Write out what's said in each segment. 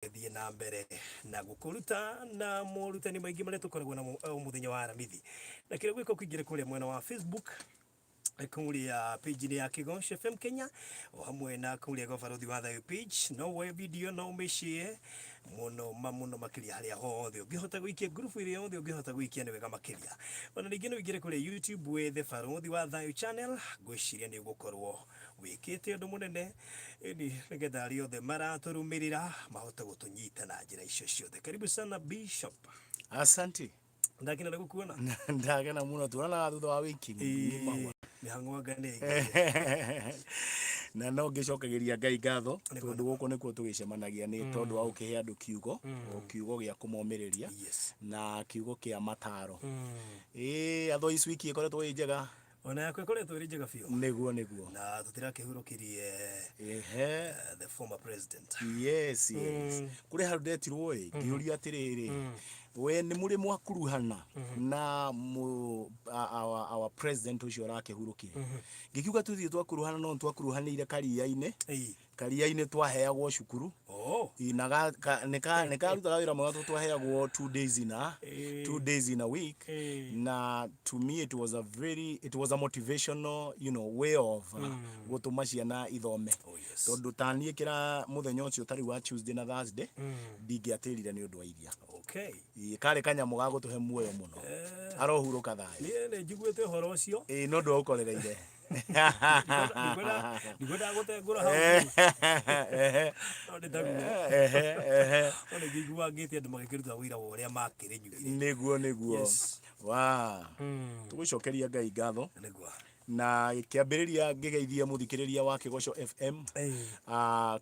thiĩ na mbere na gũkũruta na morutani maingĩ marĩa tũkoragwo na mũthenya wa aramithi na kĩrĩa gwĩka ũkĩingĩre kũrĩa mwena wa Facebook kũrĩa page ya Kigo CFF Kenya o hamwe na kũrĩa Gobarothi wa Thayo page no woe video no ũmĩshare mũno makĩria harĩa hothe ũngĩhota gũikia group ĩrĩa yothe ũngĩhota gũikia nĩ wega makĩria. Ona ningĩ no ũingĩre kũrĩa YouTube wethe Barothi wa Thayo channel, ngwĩciria nĩ ũgũkorwo wĩkĩte ũndũ mũnene nĩgetha arĩa othe maratũrũmĩrĩra mahote gũtũnyita na njĩra icio ciothe. Karibu sana Bishop. Asante. Ndakena na gũkuona. Ndakena mũno tuonana thutha wa wiki mĩhang'o ngane na no ngĩcokagĩria Ngai ngatho tondũ gũkũ nĩkuo tũgĩcemanagia nĩ tondũ wa gũkĩhe andũ kiugo o kiugo gĩa kũmomĩrĩria na kiugo kĩa mataaro. Atho ici wiki ĩkoretwo ĩ njega. Ona yakwa ĩkoretwo ĩrĩ njega biũ. Nĩguo na tũtirakĩhurũkĩrie the former president. Yes. Kũrĩ handũ ndetirwo ngĩũria atĩrĩrĩ, we nĩ mũrĩ mwakuruhana na our president ũcio ũrakĩhurũkire? Ngĩkiuga tũthiĩ twakuruhana no twakuruhanĩire karia-inĩ twaheagwo cukuru na nĩkarutaga wĩra mwega twaheagwo 2 days in a week. Na to me it was a motivational way of gũtũma ciana ithome tondũ taniĩ kĩra mũthenya ũcio tarĩ wa Tuesday na Thursday ndingĩatĩrire nĩ ũndũ wa iria. Karĩ kanyamũ ga gũtũhe muoyo mũno. Arohurũka thayũ. Niĩ njiguĩte ũhoro ũcio. No ndũũkorereire. Ndigwenda gũtengũra hau. Ona ngĩiguagĩte andũ magĩkĩruta wĩra wa ũrĩa makĩrĩnyuire. Nĩguo. Tũgũcokeria Ngai ngatho. Na kĩambĩrĩria ngĩgeithia mũthikĩrĩria wa Kĩgoco FM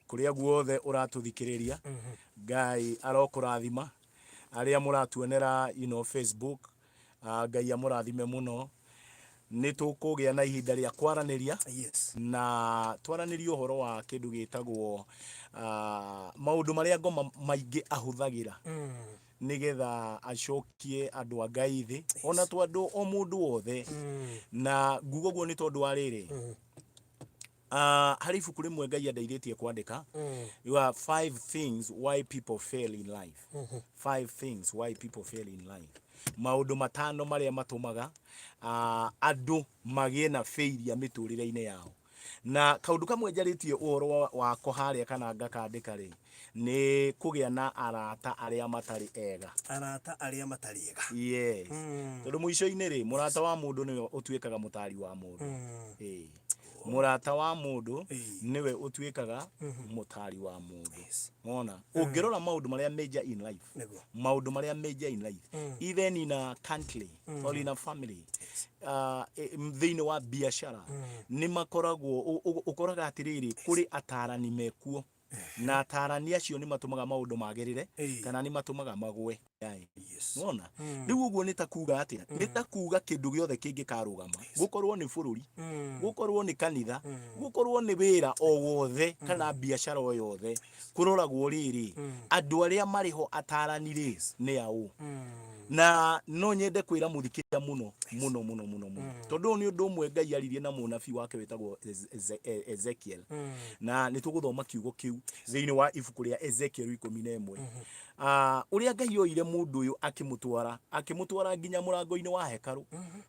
kũrĩa guothe ũratũthikĩrĩria. Ngai arokũrathima. Arĩa mũratuonera Facebook, Ngai amũrathime mũno. Nĩ tũkũgĩa na ihinda rĩa kwaranĩria na twaranĩrie ũhoro wa kĩndũ gĩtagwo maũndũ marĩa ngoma maingĩ ahũthagĩra nĩgetha acokie andũ a Ngai thĩ, ona tondũ o mũndũ wothe. Na nguga ũguo nĩ tondũ wa rĩrĩ, harĩ ibuku rĩmwe Ngai andeithĩtie kwandĩka, you have 5 things why people fail in life. 5 things why people fail in life. Maũndũ matano marĩa matũmaga andũ magĩe na failure mĩtũrĩre-inĩ yao. Na kaũndũ kamwe njarĩtie ũhoro wako harĩa kana ngakandĩka rĩ, nĩ kũgĩa na arata arĩa matarĩ ega. Arata arĩa matarĩ ega. Yes. Tondũ mũico-inĩ rĩ, mũrata wa mũndũ nĩwe ũtuĩkaga mũtari wa mũndũ. Mũrata wa mũndũ nĩwe ũtuĩkaga mũtari wa mũndũ. Ona ũngĩrora maũndũ marĩa major in life, maũndũ marĩa major in life, even in a country or in a family, thĩinĩ wa biacara nĩ makoragwo, ũkoraga atĩrĩrĩ, kũrĩ atarani mekuo na atarani acio nĩ matũmaga maũndũ magĩrĩre kana nĩ matũmaga magwe. Nona rĩu ũguo nĩ ta kuga atĩa? Nĩ ta kuga kĩndũ gĩothe kĩngĩkarũgama, gũkorwo nĩ bũrũri, gũkorwo nĩ kanitha, gũkorwo nĩ wĩra o wothe kana biacara o yothe, kũroragwo rĩrĩ, andũ arĩa marĩho atarani rĩ nĩ aũ. Na no nyende kwĩra mũthikĩrĩria mũno tondũ ũyũ nĩ ũndũ ũmwe Ngai aririe na mũnabii wake wĩtagwo Ezekiel, na nĩ tũgũthoma kiugo kĩu thĩinĩ wa ibuku rĩa Ezekiel 11. Ũrĩa Ngai oire mũndũ ũyũ akĩmũtwara nginya mũrango-inĩ wa hekarũ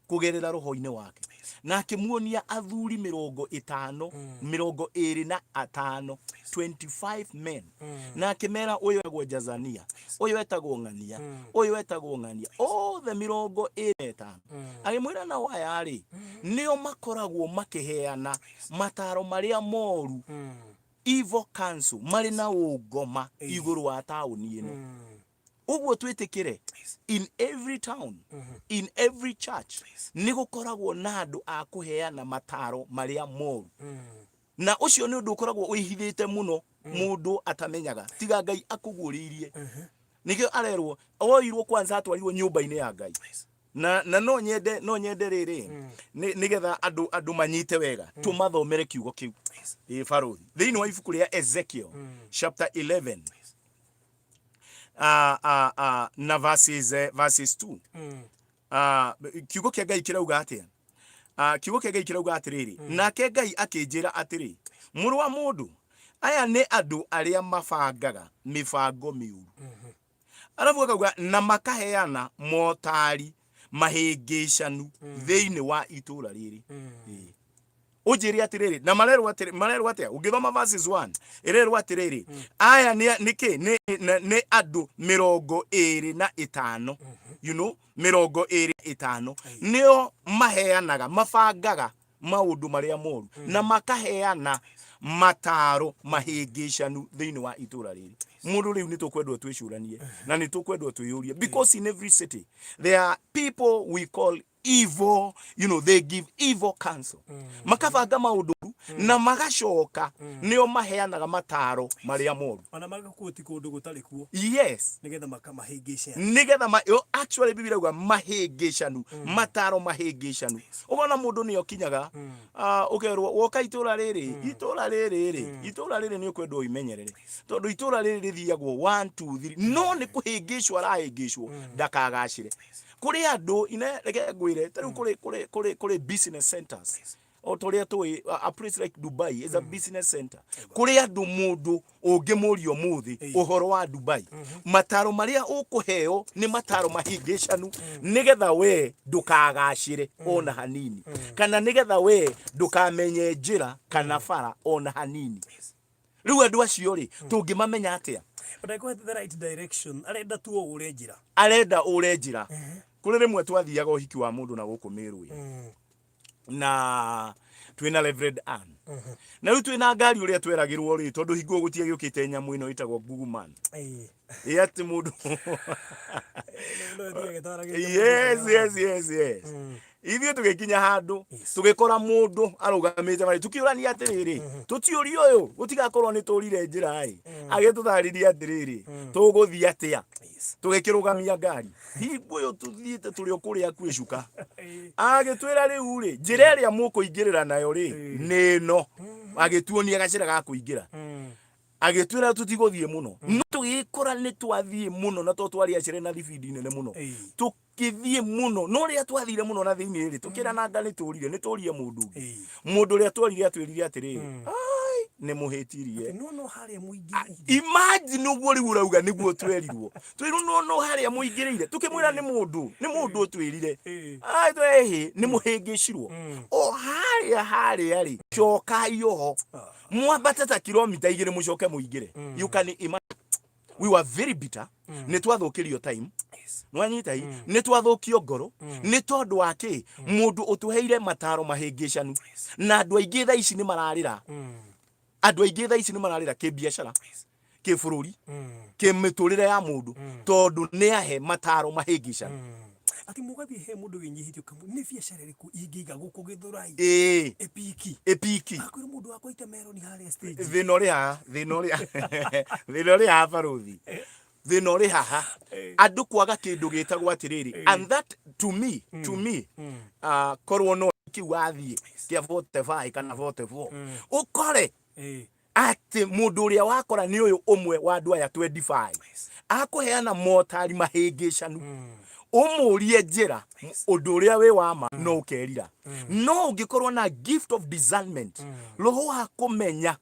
kũgerera roho-inĩ wake, na akĩmuonia athuri 25 men, na akĩmera ũyũ etagwo Jazania, ũyũ etagwo Ng'ania, ũyũ etagwo Ng'ania, othe 25. Agĩmwĩra nao aya rĩ, nĩo makoragwo makĩheana mataaro marĩa moru, evil counsel, marĩ na ũngoma igũrũ wa taũni ĩno. Ũguo twĩtĩkĩre, in every town, in every church, nĩ gũkoragwo na andũ a kũheana mataaro marĩa moru. Na ũcio nĩ ũndũ ũkoragwo wĩhithĩte mũno mũndũ atamenyaga, tiga Ngai akũguũrĩirie. Nĩkĩo arerwo oirwo kwanza atwarirwo nyũmba-inĩ ya Ngai. Na no nyende rĩrĩ nĩgetha andũ manyite wega tũmathomere kiugo kĩu. Barothi thĩinĩ wa ibuku rĩa Ezekiel chapter 11 na verses 2. Kiugo kĩa Ngai kĩrauga atĩa? Kiugo kĩa Ngai kĩrauga atĩrĩrĩ, nake Ngai akĩnjĩra atĩrĩ, mũrũ wa mũndũ, aya nĩ andũ arĩa mabangaga mĩbango mĩũru arabu akauga na makaheana motari mahĩngĩcanu thĩinĩ wa itũra rĩrĩ ũnjĩre atĩrĩrĩ na marerwo atĩa ũngĩthoma verses 1 ĩrerwo atĩrĩrĩ aya nĩ andũ 25 you know 25 nĩo maheanaga mabangaga maũndũ marĩa moru na makaheana mataro mahĩngĩcanu thĩinĩ wa itũra rĩrĩ mũndũ rĩu nĩ tũkwendwo twĩcũranie na nĩ tũkwendwo twĩyũrie because in every city there are people we call evil, you know, they give evil counsel. Makabanga maũndũ na magacoka nĩo maheanaga mataro marĩa moru. Ona magakuoti kũndũ gũtarĩ kuo. Yes. Nigetha makamahĩngĩcana. Nigetha actually Biblia irauga mahĩngĩcanu, mataro mahĩngĩcanu. Ũgona mũndũ nĩ okinyaga ũkerwo woka itũra rĩrĩ, itũra rĩrĩ nĩ ũkwendwo imenyerere. Tondũ itũra rĩrĩ rĩthiagwo 1 2 3 no nĩ kũhĩngĩcwo arahĩngĩcwo ndakagacĩre. Kuri andu ine reke ngwire tari kuri business centers o toria tui a place like Dubai is a business center kuri andu mundu ungimurio muthi uhoro wa Dubai mataro maria ukuheo ni mataro mahingicanu nigetha we ndukagacire ona hanini kana nigetha we ndukamenye njira kana bara ona hanini riu andu acio ri tungimamenya atia but I go in the right direction arenda tu ure njira kuri rimwe twathiaga uhiki wa mundu na guku Meru na twina Reverend Ann na riu twina ngari uria tweragirwo ri tondu hingo gutie giukite nyamu ino itagwo Guguman ati mundu yes ithio tugikinya handu tugikora mundu arugamite bari tukiurania atiriri tutiuri uyu gutigakorwo ni turire njira ai agituthariria atiriri tuguthia atia tugikirugamia ngari hingo uyu tuthiite turi okuria kwicuka agitwira riu ri njira iria mukuingirira nayo ri nino agituonia gacira ga kuingira agitwira tutiguthie muno no tugikora ni twathie muno na twari acire na thibidi nene muno tukithie muno no ria twathire muno na thiini ri tukira na ngani turire ni turie mundu ria twarire atwirire atiriri ai ni muhitirie no haria muingirire imagine uguo ri urauga niguo twerirwo twiru no haria muingirire tukimwira ni mundu twirire ai twehi ni muhingicirwo o haria ri coka yoho mwambatata kilomita 2 mucoke muingire you can imagine we were very bitter ni twathukirio time nwanyita hii ni twathukio ngoro ni tondu wake mundu utuheire mataro mahingicanu na andu aingi tha ici ni mararira ki biashara ki bururi ki miturire ya mundu tondu ni ahe mataro mahingicanu ati mugathie he mundu winyihitio kamu ni biashara iriku ingiiga guku Githurai epiki akwira mundu wakwa itemero ni haria stage thinoria baruthi thinori haha andu kwaga kindu gitagwo atiriri and that to me korwo no kiwathie kia 45 kana 44 ukore ati mundu uria wakora ni uyu umwe wa andu aya 25 akuheana motari mahingicanu umurie njira undu uria we wama no ukerira no ungikorwo na gift of discernment roho wa kumenya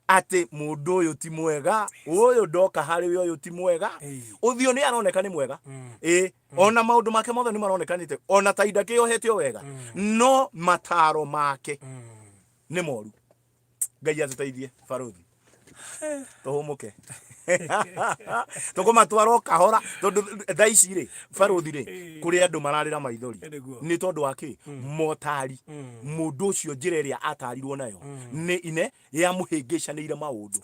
ati mundu uyu ti mwega uyu ndoka hari uyu ti mwega uthio ni aroneka ni mwega ona maundu make mothe ni maronekanite ona taida kiohetio wega no mataro make ni moru ngai atutaithie baruthi tuhumuke tokoma twaro kahora tondu thaici ri baruthi ri kuri andu mararira maithori ni tondu wake motari mundu ucio njira iria atarirwo nayo ni ine ya muhingicanire maundu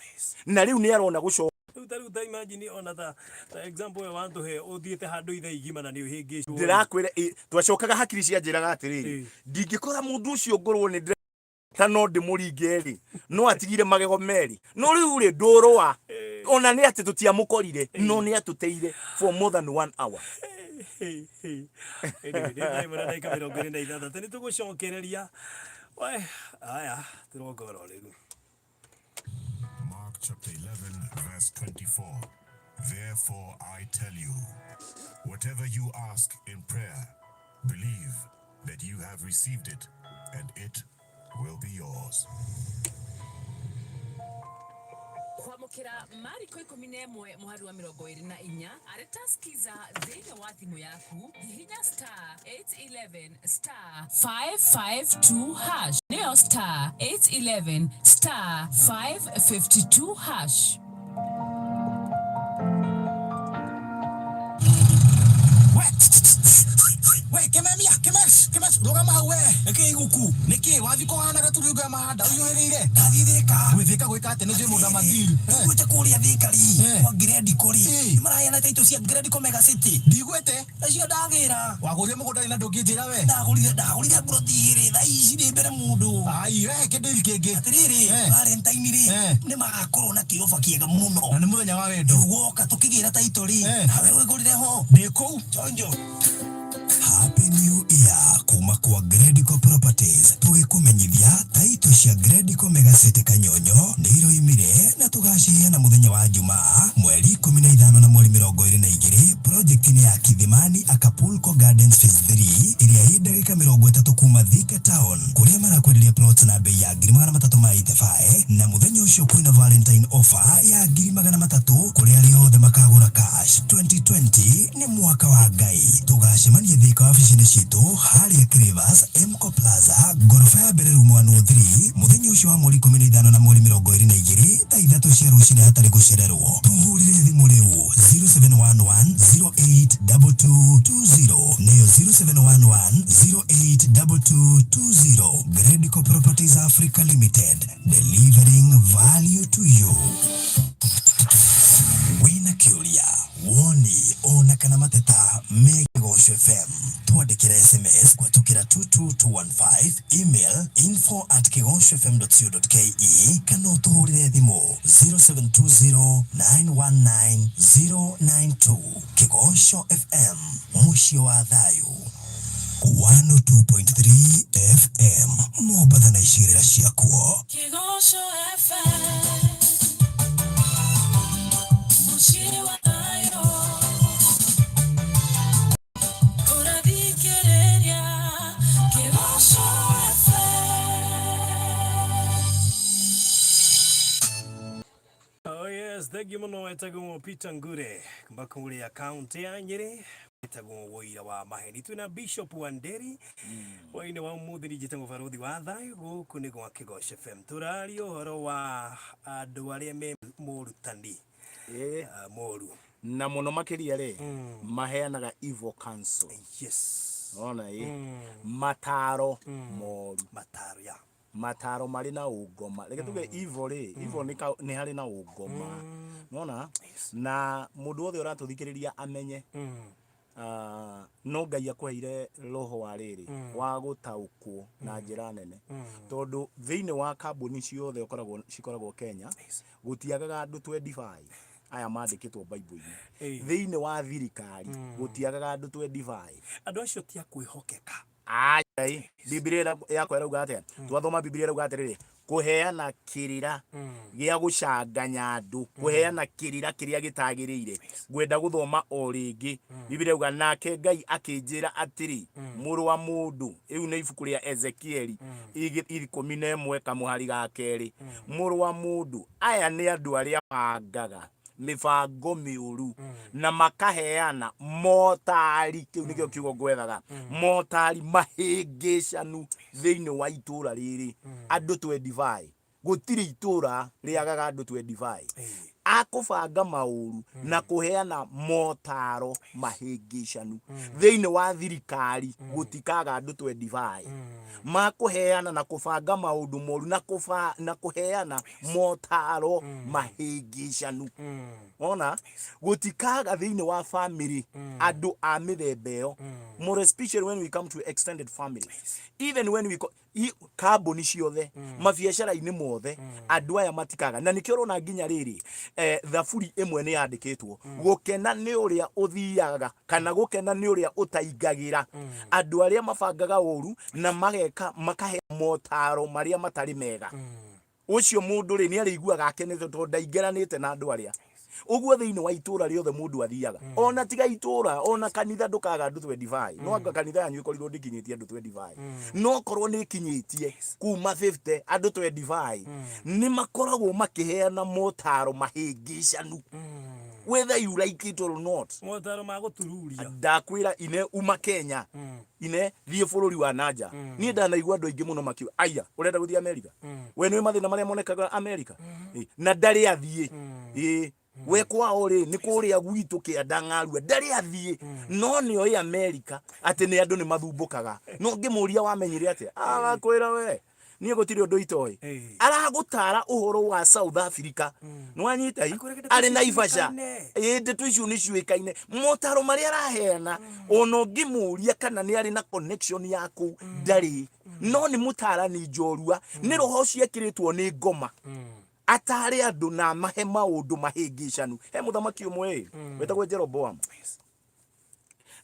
na riu ni arona gucoka Taruta imagine ona ta example we want to he uthiete handu itha igima na ni uhingicwo ndirakwira twacokaga hakiri cia njiraga atiriri ndingikora mundu ucio ngorwo ni tano ndimuringe ri no atigire magego meri no riu ri ndurwa ona ni ati tutiamukorire no ni atuteire for more than 1 hour ni tugucokereria aya turongora riu Mark chapter 11 verse 24. Therefore I tell you, whatever you ask in prayer, believe that you have received it, and it will be yours. kwamukira mariko 11 muhari wa 24 areta skiza thĩinĩ wa thimũ yaku hihinya star 811 star 552 hash nĩyo star 811 star 552 hash. We kemes roga mawe eke guku niki wathiko hana gaturuga mahanda uyohereire ndathithika gwithika gwika ate ni muda madiri gwite kuria thikari kwa grade kuri marayana taito cia grade ko mega city ndigwete acio ndagira waguria mugunda ina ndungijira we ndagurire brotiri tha ici ni mbere mundu ai we kende kenge atiriri Valentine ri ni magakorwo na kiofa kiega muno na ni muthenya wa wendo woka tukigira taito ri nawe wigurire ho ndiko chonjo. Happy New Year kuma kwa Gredico Properties. Tugikumenyithia taito cia Gredico Mega City Kanyonyo ni iroimire na tugaciheana muthenya wa Jumaa mweri 15 na mweri 22 project ni ya Kithimani Acapulco Gardens Phase 3 iria ĩ ndagĩka 30 kuma Thika Town kuria marakwenderia plots na bei ya 385 na muthenya ucio kwina Valentine offer ya 300 kuria riothe makagura cash. 2020 ni mwaka wa Ngai. Tugacemania Thika ofisini citu haria Crivas Mco Plaza gorofa ya mbere room 103 muthenya ucio wa mweri 15 na mweri 22 thaa 3 cia rucini hatari gucererwo. Tuhurire thimu riu 0711082220 niyo 0711082220. Gredico Properties Africa Limited, delivering value to you. Wina Curia woni ona kana mateta Megosho FM tuandikira SMS kwa tukira 22215 email info@kigonshofm.co.ke kana utuhurire thimu 0720919092. Kigosho FM mucio wa thayu 102.3 FM Mombasa na ishirira ciakuo. Kigosho FM mucio wa thayu unathikiriria Kigosho Oh yes, thank you muno etagwo Peter Ngure mbaka uri account ya Nyeri etagwo woira wa maheni tuna Bishop Wanderi waine wa muthiri jitango baruthi wa thayu guku ni gwa Kigosho FM turari uhoro wa andu aria me murutani moru na muno makiria ri maheanaga evil counsel. Yes. Ona Mataaro moru ya Mataaro mari na ungoma reke tuge evil ri evil ni hari na ungoma nona na mundu othe uratuthikiriria amenye no Ngai akuheire roho wa riri wa gutaukwo na njira nene tondu thiini wa kambuni ciothe cikoragwo Kenya gutiagaga andu 25 aya mandikitwo Bible-ini thiini wa thirikari gutiagaga andu 25 andu acio ti akwihokeka. Ai Biblia yako irauga atia twathoma Biblia irauga atiriri kuheana kirira gia gucanganya andu kuheana kirira kiria gitagirire gwenda guthoma o ringi Biblia irauga nake Ngai akinjira atiri muru wa mundu iu ni ibuku ria Ezekieli 11 kamuhari ga keri muru wa mundu aya ni andu aria pangaga mibango miuru na makaheana motari kiu nikio kiugo gwethaga motari mahingicanu thiini wa itura riri andu 25 gutiri itura riagaga andu 25 akubanga mauru na kuheana motaro mahingicanu thiini wa thirikari gutikaga andu 25 makuheana na kubanga maundu moru na kuheana motaro mahingicanu ona gutikaga thiini wa family andu a mithemba iyo more especially when we come to extended family even when we kambuni ciothe mabiacara-ini mothe andu aya matikaga na nikio rona nginya riri thaburi imwe ni yandikitwo gukena ni uria uthiaga kana gukena ni uria utaingagira andu aria mabangaga uru na mageka makahe motaro maria matari mega ucio mundu ri ni ariguaga akenete tondu ndaingeranite na andu aria uguo thiini wa itura riothe mundu athiaga ona tiga itura ona kanitha ndukaga andu 25 no anga kanitha yanyu ikorirwo ndikinyitie andu 25 no korwo ni kinyitie kuma 50 andu 25 ni makoragwo makiheana motaro mahingicanu whether you like it or not. Motaro ma gutururia ndakwira ine uma Kenya ine thie bururi wa nanja ni ndanaigua andu aingi muno makiu aya urenda guthie America we ni mathina maria monekaga America na ndari athie we kwao ri ni kuria gwitu kianda ng'arua ndari athie no nio i America ati ni andu ni mathumbukaga no ngimuria wamenyire ati agakwira we niä gå tirä å ndå itoä aragåtara å horo wa South Africa nwanyita arä na Naivasha ndeto icio nä ciåäkaine motaro marä a araheana ona å ngä må ria kana nä arä na connection ya kå ndarä no nä må tarani njorua nä roho ciäkä rä two nä ngoma atare andå na mahe maå ndå mahä ngä canu he må thamaki å mwe wetagwo Jeroboam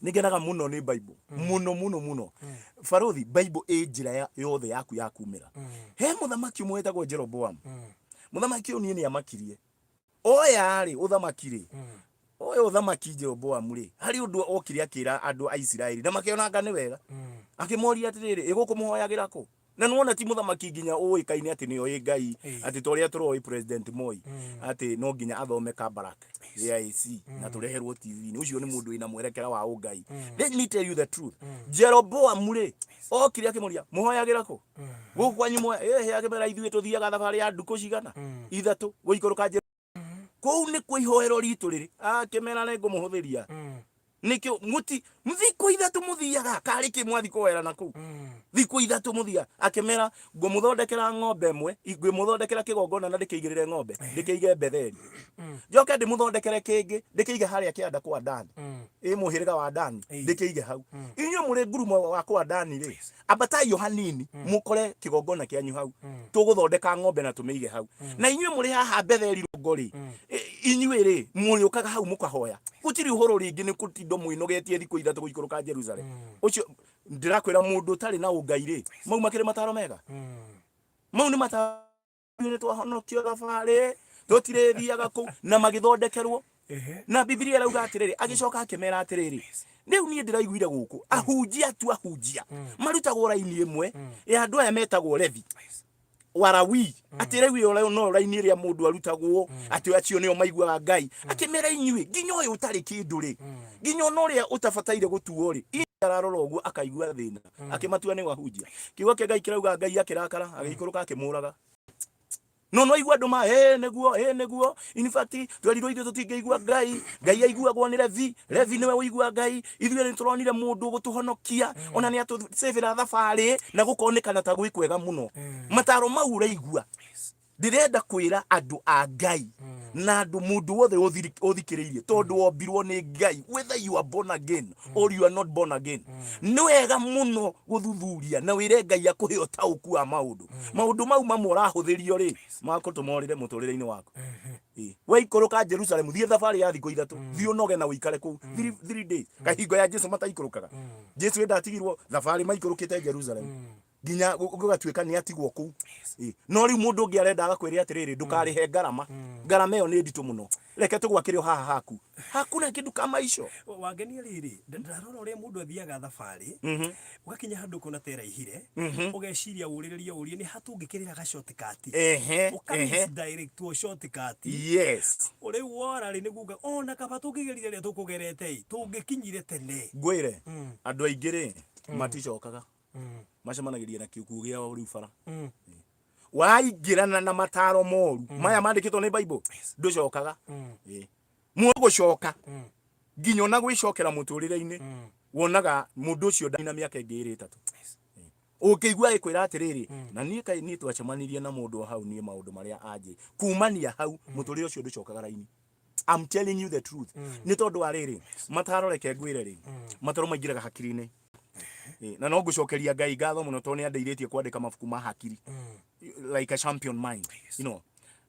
nigenaga muno ni Bible muno Farothi Bible njira yothe yaku ya kumira he muthamaki umwe wetagwo Jeroboam muthamaki uyu ni amakirie oya ri uthamakire oya uthamaki Jeroboam ri hari undu okire akira andu a Israeli na makiona ni wega akimoria atiriri igukumuhoyagira ku na nuona ti muthamaki nginya uikaine ati niyo i ngai ati toria turoi president Moi ati no nginya athome Kabarak AIC na tureherwo TV ni ucio ni mundu ina mwerekera wa ungai. Let me tell you the truth. Jeroboam ri okire akimoria muhoyagira ku guku kwanyu mwe he akimera ithuĩ tuthiaga thabari ya nduku cigana ithatu guikũrũka kũu nĩ kwa ihoero ritũ rĩrĩ akĩmera nĩ ngũmũhũthĩria nikio muti thikũ ithatũ mũthiaga karĩ kĩ mwathi kũwera na kũu thikũ ithatũ mũthia akĩmera ngũmũthondekera ng'ombe ĩmwe ngũmũthondekera kĩgongona na ndĩkĩigĩrĩre ng'ombe ndĩkĩige Betheli njoke ndĩmũthondekere kĩngĩ ndĩkĩige harĩa kĩanda kwa Dani mũhĩrĩga wa Dani ndĩkĩige hau inyuĩ mũrĩ ngurumo wa kwa Dani rĩ ambatai hanini mũkore kĩgongona kĩanyu hau tũgũthondeka ng'ombe na tũmĩige hau na inyuĩ mũrĩ haha Betheli rongo rĩ inyuĩ rĩ mũrĩũkaga hau mũkahoya gũtirĩ ũhoro rĩngĩ nĩ kũtindo mwĩnogetie thikũ ithatũ gũikũrũka Jerusalem ũcio ndĩrakwĩra mũndũ ũtarĩ na ũngai rĩ mau makĩrĩ mataro mega mau nĩ mataro nĩ twahonokio thabarĩ tũtirĩ thiaga kũu na magĩthondekerwo na Biblia ĩrauga atĩrĩrĩ agĩcoka akĩmera atĩrĩrĩ rĩu niĩ ndĩraiguire gũkũ ahunjia tu ahunjia marutagwo raini ĩmwe ya andũ aya metagwo Levi Warawi atirewi ole no raini ria mundu arutagwo ati acio nio maiguaga ngai akimera inyui nginya uyu utari kindu ri nginya no ria utabataire gutuo ri ararora uguo akaigua thina akimatua ni wahunjia kiugo kia ngai kirauga ngai akirakara agikuruka akimuraga no igua nduma neguo in fact twerirwo ithu tutingeigua ngai aiguagwo ni Levi niwe uigua ngai ithuĩ ni turonire mundu gutuhonokia ona ni atu severa thabarĩ na gukonekana ta gwikwega muno mataro mau uraigua ndirenda kwira andu a ngai na andu mundu wothe uthikiririe tondu wombirwo ni ngai whether you are born again or you are not born again ni wega muno guthuthuria na wire ngai akuhe utauku wa maundu mau mamwe urahuthirio ri makutumorire muturire-ini waku we ikuruka Jerusalem thie thabari ya thikũ ithatũ thie unoge na uikare kuu 3 days kahingo ya Jesu mataikurukaga Jesu ndatigirwo thabari maikurukite Jerusalem nginya gugatuika ni atigwo kuu no riu mundu ungi arenda agakwĩra atiriri ndukarihe ngarama ĩyo ni nditu muno reke tugwakire haha haku hakuna kindu kama icio wangenia riri ndarora uria mundu athiaga thabarĩ ugakinya handu kuna tera ihire ugeciria uriririe urie ni hatungikirira ga shortcut direct to shortcut yes uri wora ri niguga ona kaba tungigerire ria tukugerete tungikinyire tene ngwire andu aingĩ ri maticokaga macemanagiria na kiuku gia riu bara waingirana na mataro moru maya mandikitwo ni Bible nducokaga mugucoka nginya na gwicokera muturire-ini wonaga mundu ucio ndina miaka ingĩ 3 ukigua ikwira atiriri na ni twacemanirie na mundu hau ni maundu maria aje kumania hau muturire ucio nducokaga raini. I'm telling you the truth ni tondu ariri mataro reke ngwire ri mataro maingiraga hakiri-ini na no ngucokeria ngai ngatho muno to ni andeithĩtie kwandĩka mabuku ma hakiri like a champion mind you know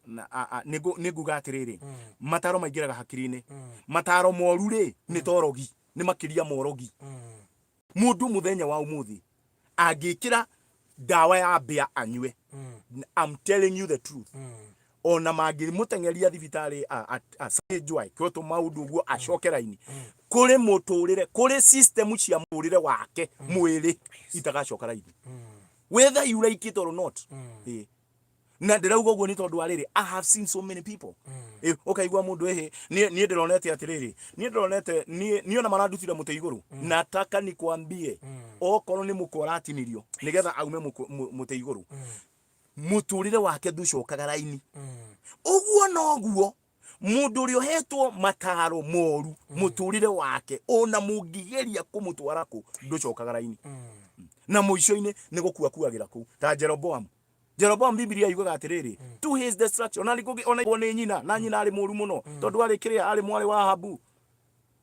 na niguga atiriri mataro maingiraga hakiri-ini mataro moru ri ni torogi ni makiria morogi mundu muthenya wa umuthi angikira dawa ya mbia anywe I'm telling you the truth ona mangi mutengeria thibitari asijwa kyoto maundu guo acokeraini kuri muturire kuri system cia murire wake mwiri itagacokeraini whether you like it or not na ndirauga guo ni tondu ariri I have seen so many people ukaigua mundu nie ndironete atiriri nie ndironete nie ona marandutira mute iguru nataka nikwambie okorwo ni mukoratinirio nigetha aume mute iguru muturire wake nducokaga raini uguo noguo mundu uri ohetwo mataro moru muturire wake ona mungigeria kumutwara ku nducokaga raini na muico-ini ni gukua kuagira ku ta Jeroboam Biblia yugaga atiriri to his destruction ona ni nyina na nyina ari muru muno tondu ari kiria ari mwari wa Ahabu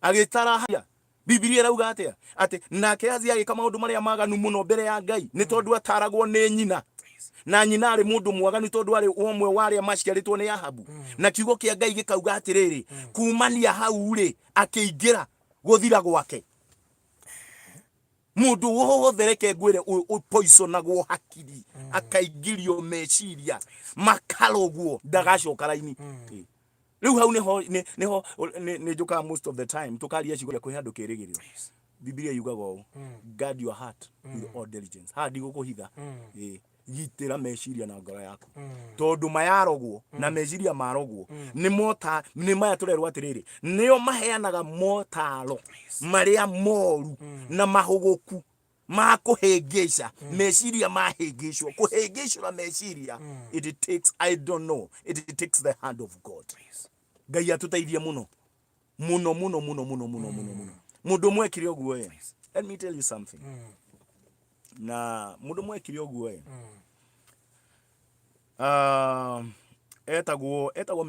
agitara haya Biblia irauga atia ati nake Ahazia agika maundu maria maganu muno mbere ya Ngai ni tondu ataragwo ni nyina na nyina ari mundu mwaganu tondu ari omwe wari amaciaritwo ni Ahabu na kiugo kia Ngai gikauga atiriri kumania hau ri akiingira guthira gwake mundu wothe reke ngwire poisonagwo hakiri akaigirio meciria makarogwo ndagacoka raini riu hau ni njuka most of the time tukaria cigo kwi handu kirigiriro Biblia yugaga o guard your heart with all diligence hadi gukuhitha gitira meciria na ngoro yaku tondu mayarogwo na meciria marogwo ni maya turerwa atiriri nio maheanaga motaro maria moru na mahuguku makuhengesha meciria mahengeshwo kuhengeshwo meciria it takes I don't know it takes the hand of God Ngai atutaithie muno mundu mwekire oguo let me tell you something na mundu mwekire oguo etagwo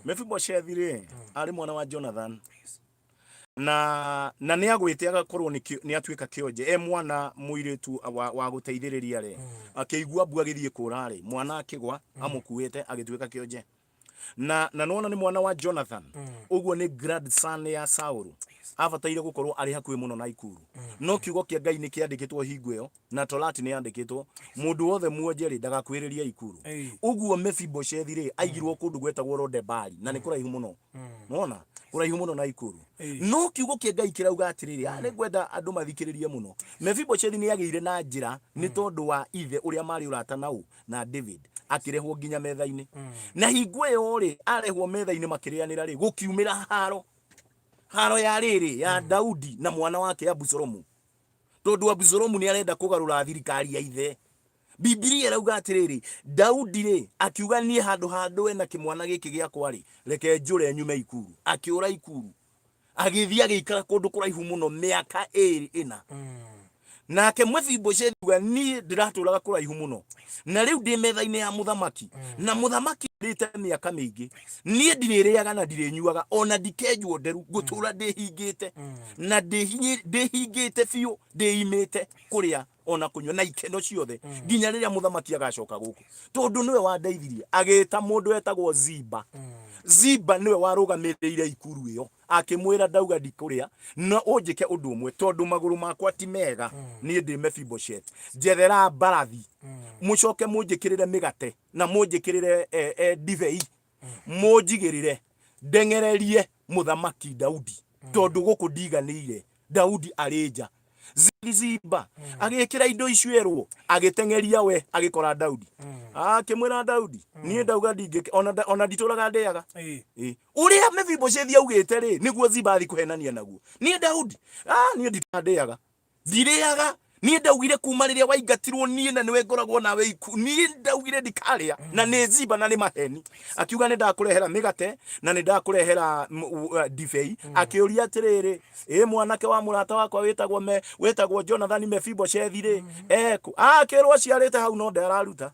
Mephibosheth ri ari mwana wa Jonathan na ni agwite agakorwo ni atuika kionje mwana muiritu wa guteithiriria ri akigua mbu agithie kura ri mwana akigwa amukuite agituika kionje na nona ni mwana wa Jonathan uguo ni grandson ya Saul abataire gukorwo ari hakuhi muno na ikuru no kiugo kia Ngai ni kiandikitwo hingo iyo na torati ni yandikitwo mundu wothe muonjeri ndagakwiriria ikuru uguo Mephibosheth ri aigirwo kundu gwetagwo Rodebari na ni kuraihu muno nona kuraihu muno na ikuru no kiugo kia Ngai kirauga atiriri ni gwenda andu mathikiririe muno Mephibosheth ni ageire na njira ni tondu wa ithe uria mari urata nau na David akirehwo nginya metha-ini na hingo iyo ri arehwo metha-ini makirianira ri gukiumira haro ya riri ya Daudi na mwana wake Abusalomu tondu Abusalomu ni arenda kugarura thirikari ya ithe Biblia irauga atiriri Daudi ri akiuga ni handu na kimwana giki giakwa ri reke njure nyume ikuru akiura ikuru agithia agikara kundu kuraihu muno miaka 2 ina nake Mephibosheth ni ndiraturaga kuraihu muno na riu ndi metha-ini ya muthamaki na muthamaki rite miaka mingi nie ndiririaga na ndirinyuaga ona ndikenjwo nderu gutura ndihingite na ndihingite fiu ndiimite kuria ona kunywa na ikeno ciothe nginya riria muthamaki agacoka guku tondu niwe wandeithirie agita mundu etagwo Ziba niwe warugamiriire ikuru iyo akimwira ndauga ndikuria na unjike undu umwe tondu maguru makwa ti mega nie ndi Mephibosheth njethera mbarathi mucoke munjikirire migate na munjikirire divei munjigirire ndengererie muthamaki Daudi tondu guku ndiganire Daudi arinja Ziba agikira indo icio agitengeria we agikora Daudi akimwira Daudi nie ndauga ndingi ona ndituraga ndeaga uria Mephibosheth augite ri niguo Ziba athi kuhenania naguo nie Daudi nie nditandeaga ndiriaga nie ndaugire kuma riria waingatirwo nie na niwe ngoragwo nawe iku nie ndaugire ndikaria na ni Ziba na ni maheni akiuga ni ndakurehera migate na ni ndakurehera divei akiuria atiriri mwanake wa murata wakwa wetagwo Jonathan Mephibosheth ri akirwo ciarite hau no ndararuta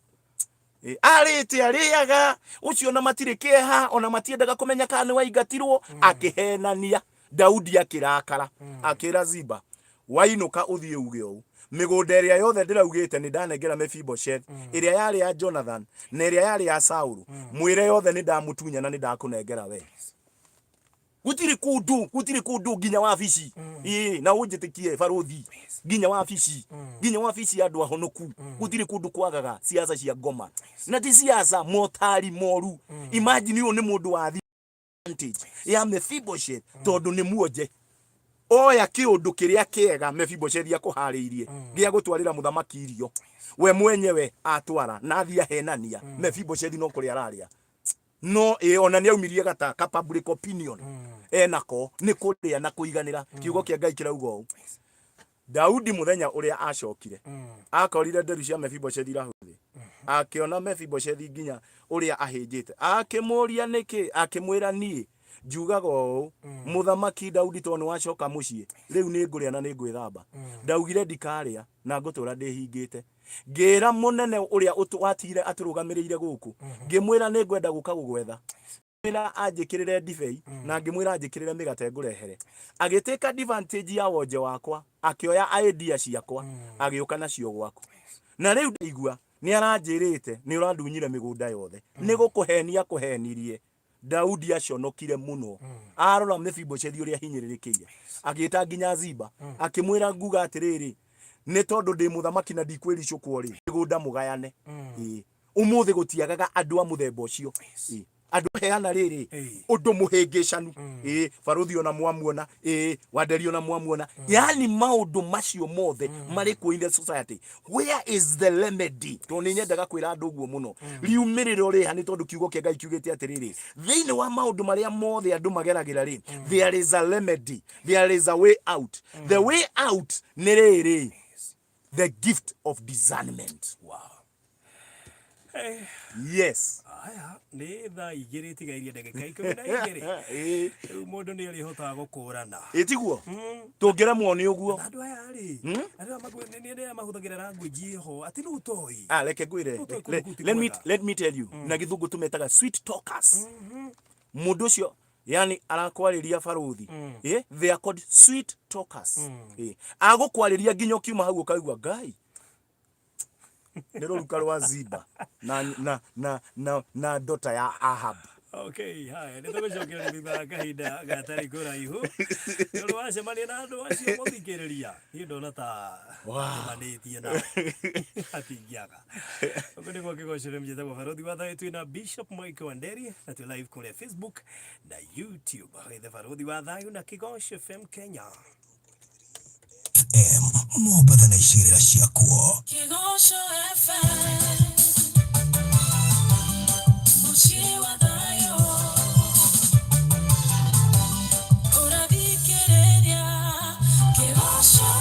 arite ariaga ucio na matire kieha ona matiendaga kumenya kana ni waingatirwo akihenania Daudi akirakara akira Ziba wainuka uthie uge u migunda iria yothe ndiraugite ni ndanengera Mephibosheth iria yari ya Jonathan na iria yari ya Saul mwire yothe ni ndamutunya na ni ndakunengera we gutiri kundu ginya wabici na unjitikie baruthi ginya wabici andu ahonoku gutiri kundu kwagaga siasa cia ngoma na ti siasa motari moru imagine uyu ni mundu wa advantage ya Mephibosheth tondu ni muonje oya kiundu kiria kiega Mephibosheth akuhariirie gia gutwarira muthamaki irio we mwenyewe atwara na athia henania Mephibosheth no kuri araria no ona ni aumirie gata ka public opinion enako ni kuria na kuiganira kiugo kia Ngai kiraugo Daudi muthenya uria acokire akorire nderu cia Mephibosheth irahuthi akiona Mephibosheth nginya uria ahinjite akimuria niki akimwira nie njugaga o muthamaki Daudi tonu wacoka mucie riu ni nguria na ni ngwithamba ndaugire ndikaria na ngutura ndihingite ngira munene uria watire aturugamirire guku ngimwira ni ngwenda guka gugwetha ngimwira anjikirire ndibei na ngimwira anjikirire migate ngurehere agiteka advantage ya wonje wakwa akioya idea ciakwa agiuka nacio gwaku na riu ndaigua ni aranjirite ni urandunyire migunda yothe ni gukuhenia kuhenirie Daudi aconokire muno arora Mephibosheth uria hinyiririkiire agita nginya Ziba akimwira nguga atiriri ni tondu ndi muthamaki na ndikwiricukwo ri migunda mugayane umuthi gutiagaga andu a muthemba ucio andu heana riri undu muhingicanu baruthi ona mwamuona Wanderi ona mwamuona yani maundu macio mothe mari ku in the society where is the remedy to ni nyendaga kwira andu guo muno riumiriro ri hani tondu kiugo kia Ngai kiugite atiriri thiini wa maundu maria mothe andu mageragira ri there is a remedy, there is a way out. The way out ni riri the gift of discernment. Wow. Hey. Yes. Aya ni tha igiri tigairie ndagika 12 riu mundu ni arihotaga gukurana itiguo tungiremwo ni uguo andu aya ari andu magwene ni mahuthagira language ho ati nu toi reke ngwire let me tell you na githungu tumetaga sweet talkers mundu cio yani arakwariria baruthi they are called sweet talkers agukwariria nginya kiuma hau ukaigua Ngai nero rukarwa Ziba na dota ya Ahab. Okay, haya nitugocokera thutha kahinda gatari kuraihu ndu wacemania na andu acio muthikiriria ni ndona ta manitie na atingiaga uguo niguo kigocere mjeta baruthi wa thayũ twina Bishop Mike Wanderi na tu live kule Facebook na YouTube the baruthi wa thayũ na Kigosho FM Kenya mobatha na icigĩrĩra ciakuo Kigosho FM Muciĩ wa thayũ ũrathikĩrĩria Kigosho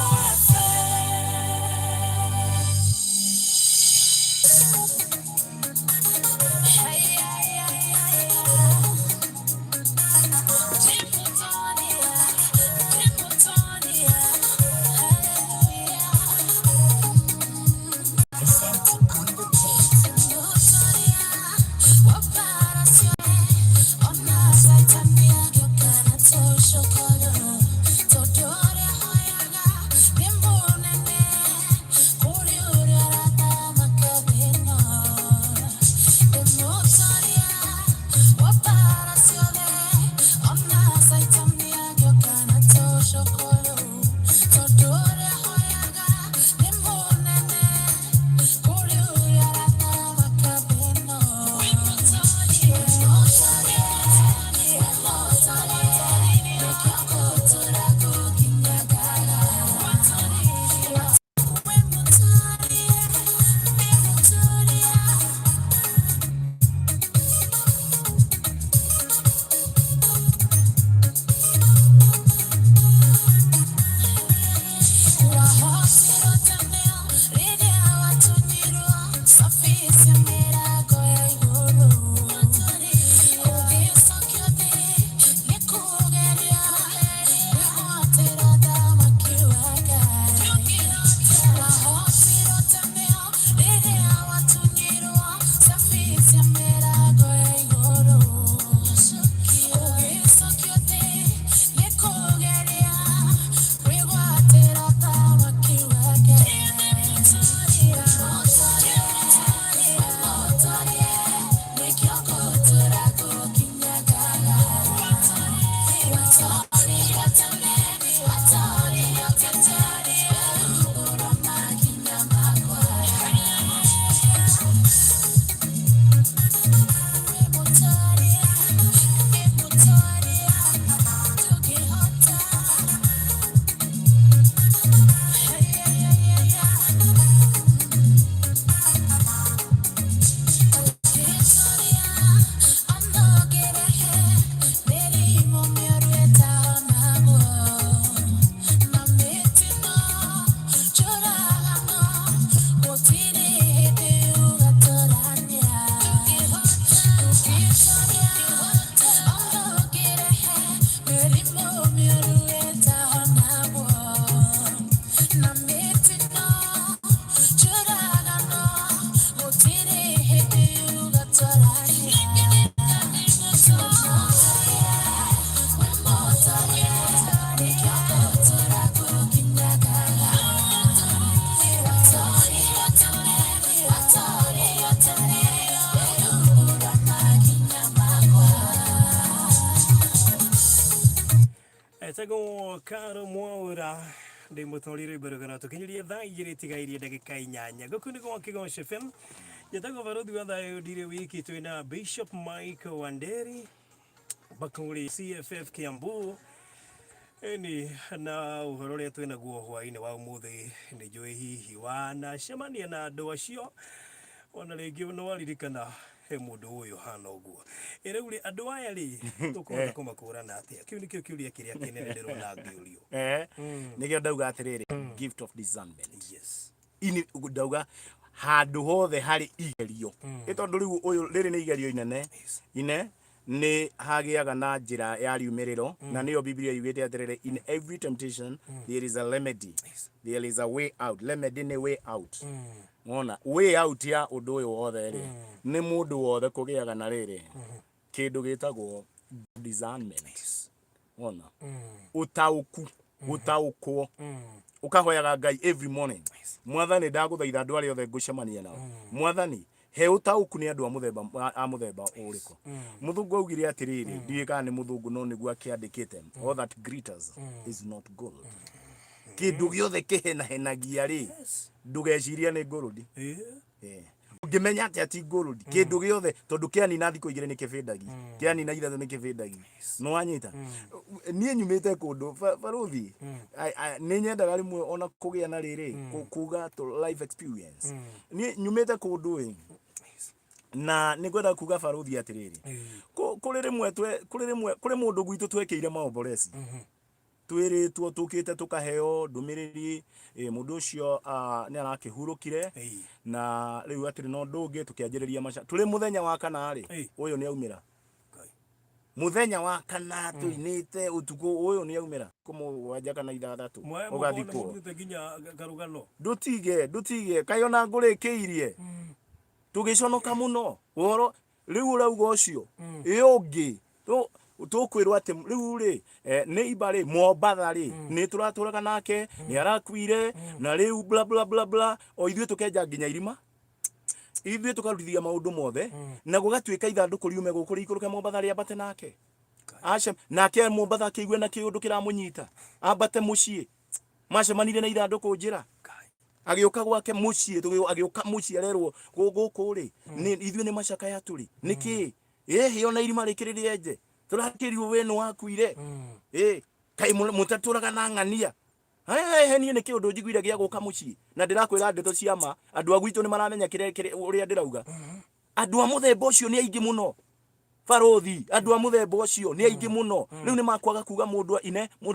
Etagwo Karo Mwaura ndi mutorire iberogana tukinyirie thaa igiri tigairie ndagika 8 guku ni gwa Kigonshi FM yetagwo baruthi wa thayo ndire wiki twina Bishop Mike Wanderi bakuri CFF Kiambu eni na uhoro ria twina guo hwaini wa umuthi ni njui hihi wana cemania na andu acio ona ringi no waririkana he mundu uyu hana uguo iriu ri andu aya ri tukuhota kumakurana atia kiu nikio kiuria kiria kinene ndirona ngiurio nikio ndauga atiriri gift of discernment. yes ini ndauga handu hothe hari igerio itondu riu uyu riri ni igerio ine ni hagiaga na njira ya riumiriro na niyo Biblia yugite atiriri in every temptation there is a remedy, there is a way out. Remedy ni way out. Mona way out ya undu uyu wothe ri ni mundu wothe kugiaga na riri kindu gitagwo discernment. Mona utauku utaukwo ukahoyaga Ngai every morning. Mwathani ndaguthaitha andu aria othe ngucemania nao, Mwathani he utauku ni andu a muthemba uriko. Muthungu augire atiriri ndiika ni muthungu no niguo akiandikite all that glitters is not gold. Kindu giothe kihenahenagia ri ndugeciria ni ngurudi. Ungimenya ati ati ngurudi kindu giothe tondu kianina thiko igire ni kibindagi kianina ithathu ni kibindagi no wanyita nie nyumite kundu baruthi ni nyendaga rimwe ona kugia na riri kuga to life experience nie nyumite kundu na nigwenda kuga baruthi atiriri kuri mundu gwitu twekeire maomboresi twiritwo tukite tukaheo ndumiriri mundu ucio ni arakihurukire na riu atiri no ndungi tukianjiriria maca turi muthenya wa kana ri uyu ni aumira muthenya wa kana tuinite utuku uyu ni aumira kumugwanja kana ithathatu ugathikwo ndutige kayona ngurikiirie tugiconoka muno woro riu rauga ucio iungi tukwirwa ati riu ri neighbor ri Mombatha ri ni turaturaga nake ni arakuire na riu bla bla bla bla o ithuĩ tukenja nginya irima ithuĩ tukarutithia maundu mothe na gugatuika ithanduku riume guku rikuruke Mombatha ri ambate nake acha nake Mombatha akiigwe na kiundu kiramunyita ambate mucii macemanire na ithanduku njira agioka gwake mucii agioka mucii arerwo guku ri ni ithuĩ ni macaka ya turi niki ona irima rikiririe nje turakirio we no wakuire kai mutaturaga na ng'ania he nie ni kiundu njiguire gia guka mucii na ndirakwira ndeto ciama andu agwitu ni maramenya kire uria ndirauga andu a muthemba ucio ni aingi muno baruthi andu a muthemba ucio ni aingi muno riu ni makwaga kuga mundu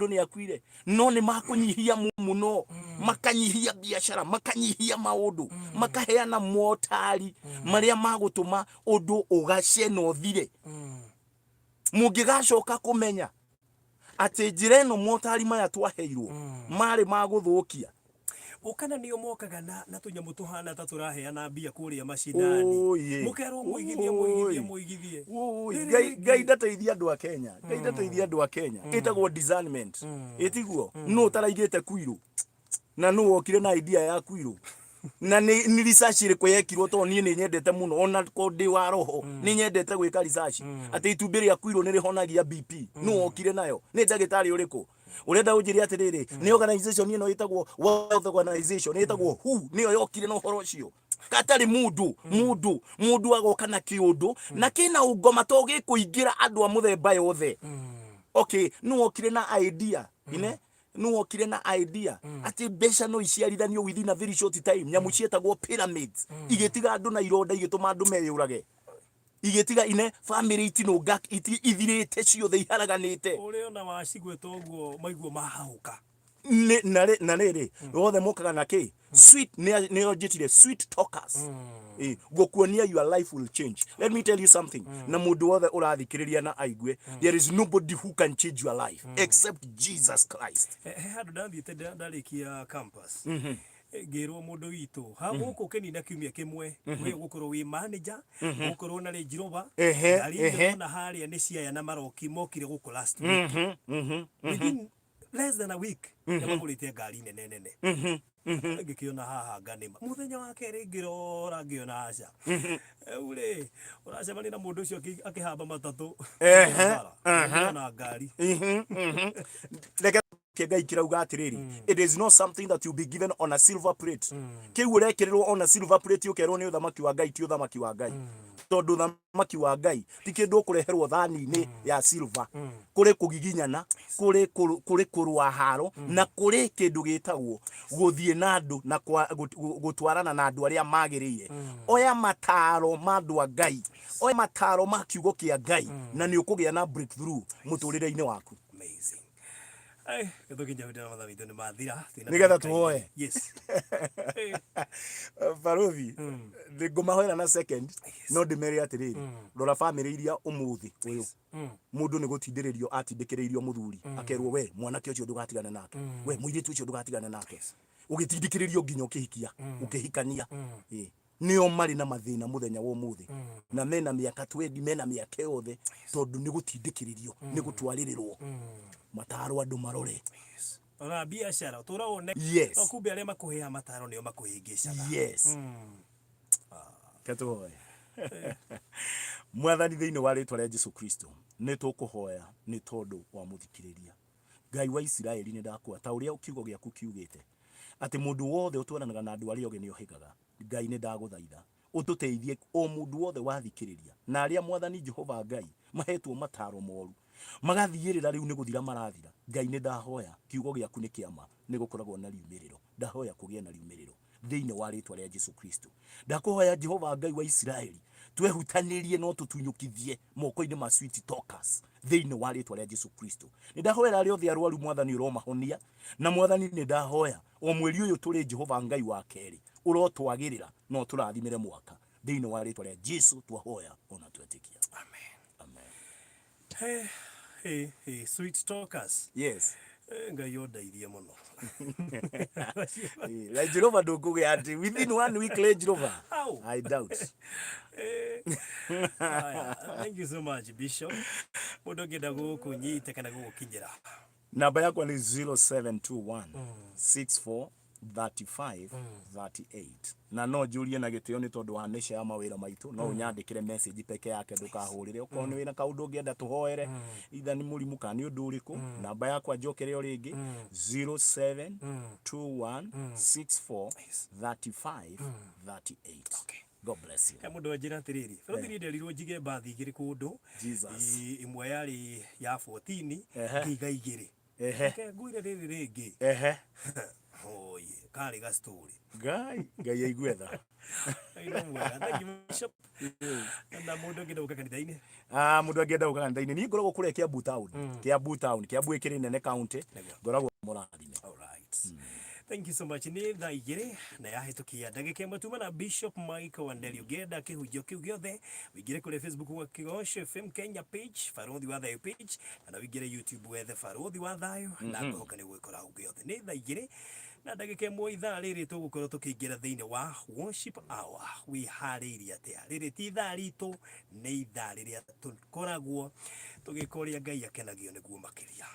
ni akuire no ni makunyihia muno makanyihia biashara makanyihia maundu makaheana motari maria magutuma undu ugacena uthire mungigacoka kumenya ati njira ino motari maya twaheirwo mari maguthukia ukana nio mokaga na tunyamu tuhana ta turaheana mbia kuria macinani mukerwo muigithie Ngai ndateithia andu a Kenya Ngai ndateithia andu a Kenya itagwo discernment itiguo no taraigite kuiru na no wokire na idea ya kuiru na ni research ĩrĩkũ yekirwo to niĩ nĩ nyendete mũno ona ko ndĩ wa roho nĩ nyendete gwĩka research atĩ itumbĩ rĩaku irũ nĩ rĩhonagia BP nũ wokire nayo nĩ ndagĩtarĩ ũrĩkũ urenda ũnjĩre atĩrĩrĩ nĩ organization ĩno ĩtagwo World Organization ĩtagwo WHO nĩyo yokire na ũhoro ũcio katari mundu agoka na kiundu na kina ungoma to gĩkũingĩra andũ a mũthemba yothe okay nũ wokire na idea ine nũ wokire na idea ati mbeca no iciarithanio within a very short time nyamu cietagwo pyramids igĩtiga andũ na ironda igĩtũma andũ meyũrage igĩtiga ine family itinũnga ithirĩte ciothe iharaganĩte ũrĩa ona wacigweta ũguo maiguo mahauka na rĩrĩ wothe mokaga na kĩ sweet nĩyo njĩtire sweet talkers gũkuonia your life will change. Let me tell you something na mũndũ wothe ũrathikĩrĩria na aigue there is nobody who can change your life except Jesus Christ. Handũ ndathiĩte ndarĩkia campus ngĩrwo mũndũ witũ ha gũkũ kĩnina kiumia kĩmwe we gũkorwo wĩ manager gũkorwo na Range Rover ngari na harĩa nĩ ciaya na maroki mokire gũkũ last week within less than a week nĩmagũrĩte ngari nene ngĩkĩona haha nganĩma mũthenya wa kerĩ ngĩrora ngĩona aca rĩu ũracemania na mũndũ ũcio akĩhamba matatũ na ngari Ngai kirauga atiriri it is not something that you be given on a silver plate kiu urekererwo on a silver plate ukerwo ni uthamaki wa Ngai ti uthamaki wa Ngai tondu uthamaki wa Ngai ti kindu kureherwo thani-ini ya silver kuri kugiginyana kuri kurwa haro na kuri kindu gitagwo guthie na andu na gutwarana na andu aria magiriire oya mataro ma andu a Ngai oya mataro ma kiugo kia Ngai na ni ukugia na breakthrough muturire-ini waku. Amazing. Ai, gĩthũki njahũdĩra mathaa witũ nĩ mathira. Nĩgetha tuoye. Yes. Barothi, ngũmahoera na second, no ndĩmere atĩrĩrĩ, rora family iria ũmũthĩ ũyũ. Mũndũ nĩ gũtindĩrĩrio atindĩkĩrĩirio mũthuri, akerwo we mwanake ũcio ndũgatigane nake. We mũirĩtu ũcio ndũgatigane nake. Ũgĩtindĩkĩrĩrio nginya ũkĩhikia, ũkĩhikania. Nĩo marĩ na mathĩna mũthenya wa ũmũthĩ. Na mena mĩaka 20, mena mĩaka yothe, tondũ nĩ gũtindĩkĩrĩrio, nĩ gũtwarĩrĩrwo. Mataro andu marore ona biashara turaone yes kumbe arĩa makũhea mataro nĩo makũhĩngĩcaga yes katuhoya mwathani thĩinĩ wa rĩtwa rĩa Jesu Kristo nĩ tũkũhoya nĩ tondũ wa mũthikĩrĩria Ngai wa Isiraeli nĩ ndakũa ta ũrĩa kiugo gĩaku kiugĩte atĩ mũndũ wothe ũtwaranaga na andũ arĩa ogĩ nĩ ohigaga Ngai nĩ ndagũthaitha ũtũteithie o mũndũ wothe wathikĩrĩria na arĩa mwathani Jehova Ngai mahetwo mataro moru magathiĩrĩra rĩu nĩ gũthira marathira Ngai nĩ ndahoya kiugo gĩaku nĩ kĩama nĩ gũkoragwo na riumĩrĩro ndahoya kũgĩa na riumĩrĩro thĩinĩ wa rĩtwa rĩa Jesu Kristo ndakũhoya Jehova Ngai wa Isiraeli twehutanĩrie no tũtunyũkithie moko-inĩ ma sweet talkers thĩinĩ wa rĩtwa rĩa Jesu Kristo nĩ ndahoera arĩa othe arwaru mwathani ũromahonia na mwathani nĩ ndahoya o mweri ũyũ tũrĩ Jehova Ngai wa kerĩ ũrotwagĩrĩra no tũrathimĩre mwaka thĩinĩ wa rĩtwa rĩa Jesu twahoya ona twetĩkia amen. Hey, sweet talkers. Yes. Ngai yondeithie muno. Range Rover ndũkũgĩa atĩ within 1 week Range Rover. I doubt. Thank you so much Bishop. Mũndũ ngĩenda gũkũnyita kana gũgũkinyĩra. Namba yakwa ni 0721 64 35 38 na no njũrie na gĩtĩo nĩ tondũ wa nature ya mawĩra maitũ no ũnyandĩkĩre message peke yake ndũkahũrĩre okorwo nĩ wĩna kaũndũ ũngĩenda tũhoere itha nĩ mũrimũ kana nĩ ũndũ ũrĩkũ namba yakwa njokere o rĩngĩ 0721 64 35 38. God bless you. Mũndũ anjĩra atĩrĩrĩ bũrũri nĩ nderirwo njige mbathi igĩrĩ kũndũ imwe yarĩ ya 14 ngĩiga igĩrĩ nguire rĩrĩ rĩngĩ oye kari ga story Ngai aigwetha ino mwega thank you Bishop na mũndũ ngĩenda gũka kanitha-inĩ mũndũ angĩenda gũka kanitha-inĩ niĩ ngoragwo kũrĩa Kiambu ĩkĩrĩ nene county ngoragwo mũrathime. All right. Thank you so much. Ni thaa igĩrĩ na yahĩtũkia ndagĩka ĩmwe tuma na Bishop Mike Wanderi ũngĩenda kĩhunjio kĩu gĩothe wĩingĩre kũrĩa Facebook wa Kigosho FM Kenya page Barũthi wa Thayũ page kana wĩingĩre YouTube wethe Barũthi wa Thayũ na ngũhoka nĩ gwĩkora hau gĩothe. Nĩ thaa igĩrĩ na ndagĩka ĩmwe ithaa rĩrĩ tũgũkorwo tũkĩingĩra thĩinĩ wa worship hour wĩharĩirie atĩa rĩrĩ ti ithaa ritũ nĩ ithaa rĩrĩa tũkoragwo tũgĩka ũrĩa Ngai akenagio nĩguo makĩria.